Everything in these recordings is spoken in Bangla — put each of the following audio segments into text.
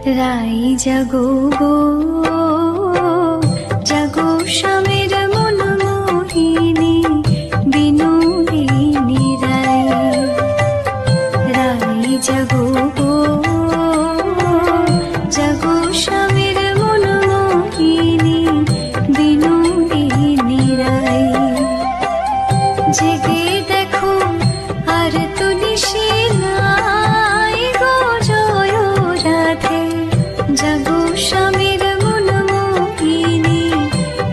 রাই জাগো গো জাগো স্বামীর মন মোহিনী বিনোদিনী রাই। রাই জাগো গো জাগো স্বামীর মন মোহিনী বিনোদিনী রাই। জেগে দেখো আর তো নিশি নাই গো জয় রাধে। জাগো স্বামীর মন মোহিনী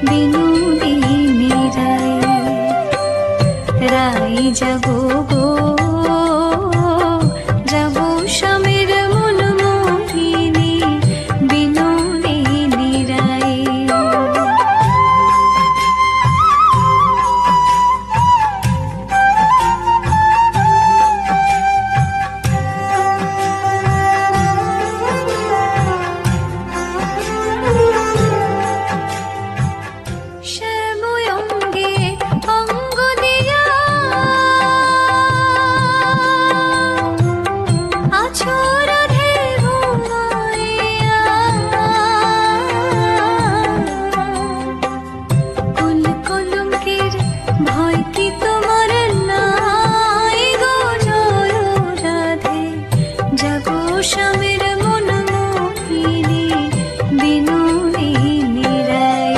বিনোদিনী রাই। রাই জাগো গো জাগো স্বামীর মন মোহিনী বিনোদিনী রাই। স্বামীর মন মোহিনী বিনোদিনী রাই।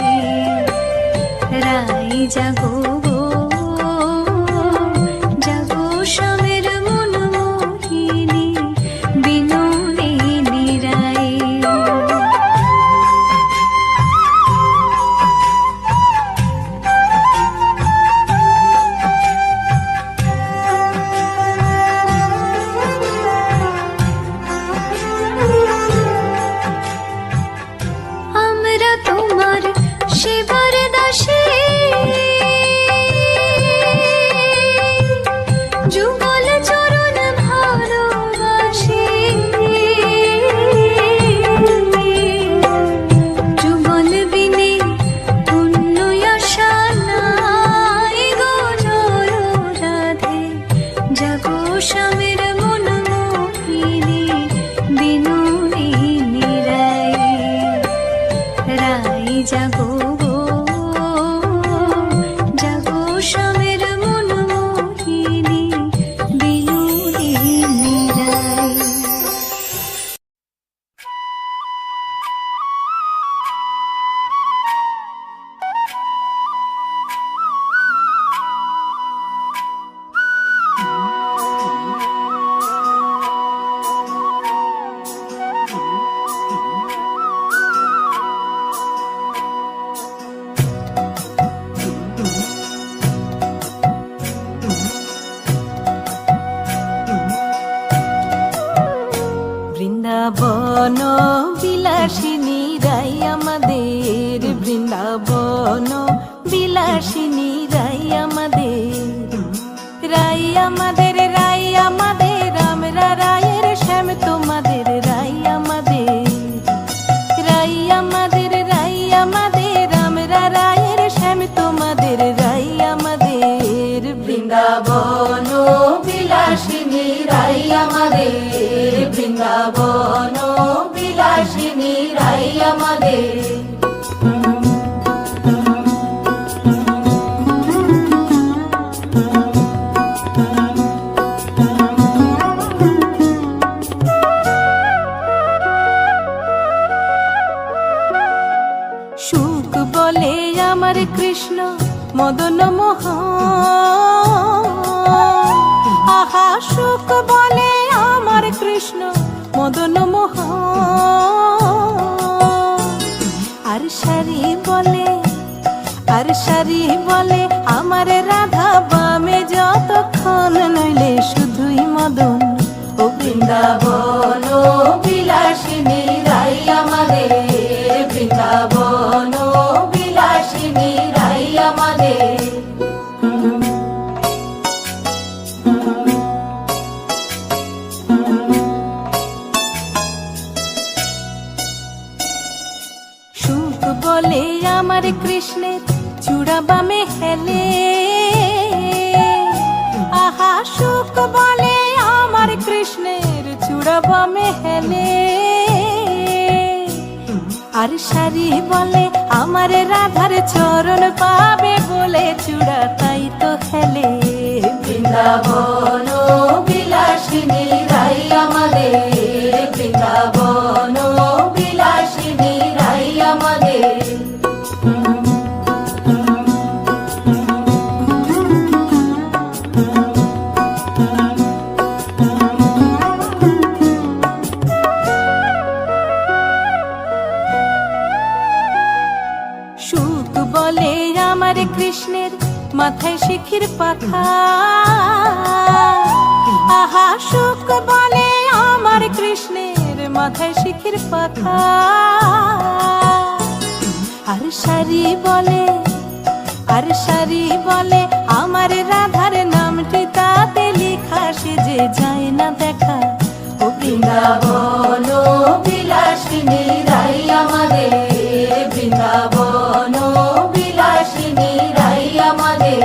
রাই জাগো গো জাগো স্বামীর মন মোহিনী বিনোদিনী রাই। তোমার সেবার দাসী যুগল চরণ ভালোবাসি। যুগল বিনে পুণ্য আশা নাই গো জয় রাধে। জাগো স্বামীর মন মোহিনী বিনোদিনী রাই। রাই জাগো গো জাগো স্বামীর মন মোহিনী বিনোদিনী রাই। বৃন্দাবন বিলাসিনী রাই আমাদের, বৃন্দাবন বিলাসিনী রাই আমাদের। রাই আমাদের রাই আমাদের আমরা রায়ের শ্যাম তোমাদের রাই আমাদের। রাই আমাদের রাই আমাদের আমরা রায়ের শ্যাম তোমাদের রাই আমাদের। বৃন্দাবন বিলাসিনী রাই আমাদের, বৃন্দাবন বিলাসিনী রাই আমাদের। সুখ বলে আমার কৃষ্ণ মদন মোহন। আহা সুখ বলে আমার কৃষ্ণ মদন মোহন। আর সারি বলে আমার রাধা বামে যতক্ষণ নইলে শুধুই মদন। ও বৃন্দাবন বিলাসিনী রাই আমাদের, বৃন্দাবন বিলাসিনী রাই আমাদের। সুখ বলে আমার কৃষ্ণের চূড়া বামে হেলে। আহা সুখ বলে আমার কৃষ্ণের চূড়া বামে হেলে। আর সারি বলে আমার রাধার চরণ পাবে বলে চূড়া তাই তো খেলে বৃন্দাবন বিলাসিনী রাই আমাদের, বৃন্দাবন বিলাসিনী রাই আমাদের। সুখ বলে আমার কৃষ্ণের মাথায় শিখির পাখা, আহা সুখ বলে আমার কৃষ্ণের মাথায় শিখির পাখা। আর সারি বলে, আর সারি বলে আমার রাধার নামটি তাতে লেখা, সে যে যায় না দেখা। ও বৃন্দাবন বিলাসিনী রাই আমাদের, বৃন্দাবন বিলাসিনী রাই আমাদের।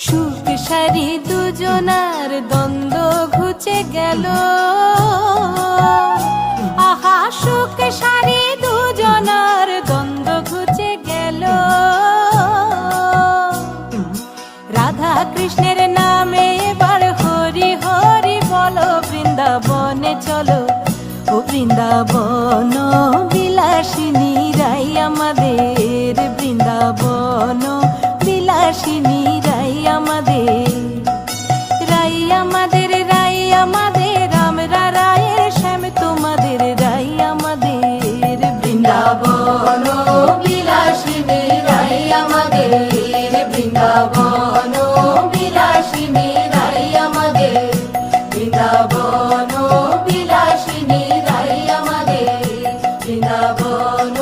সুখ সারি দুজনার দ্বন্দ্ব ঘুচে গেল, আহা সুখ সারি দুজনার দ্বন্দ্ব ঘুচে গেল। রাধা কৃষ্ণের নামে এবার হরি হরি বলো, বৃন্দাবনে চলো। ও বৃন্দাবন বিলাসিনী রাই আমাদের, বৃন্দাবন বিলাসিনী রাই আমাদের। রাই আমাদের, রাই আমাদের, আমরা রায়ের শ্যাম তোমাদের রাই আমাদের। বৃন্দাবন বিলাসিনী রাই আমাদের, বৃন্দাবন বিলাসিনী রাই আমাদের, বৃন্দাবন বিলাসিনী রাই আমাদের, বৃন্দাবন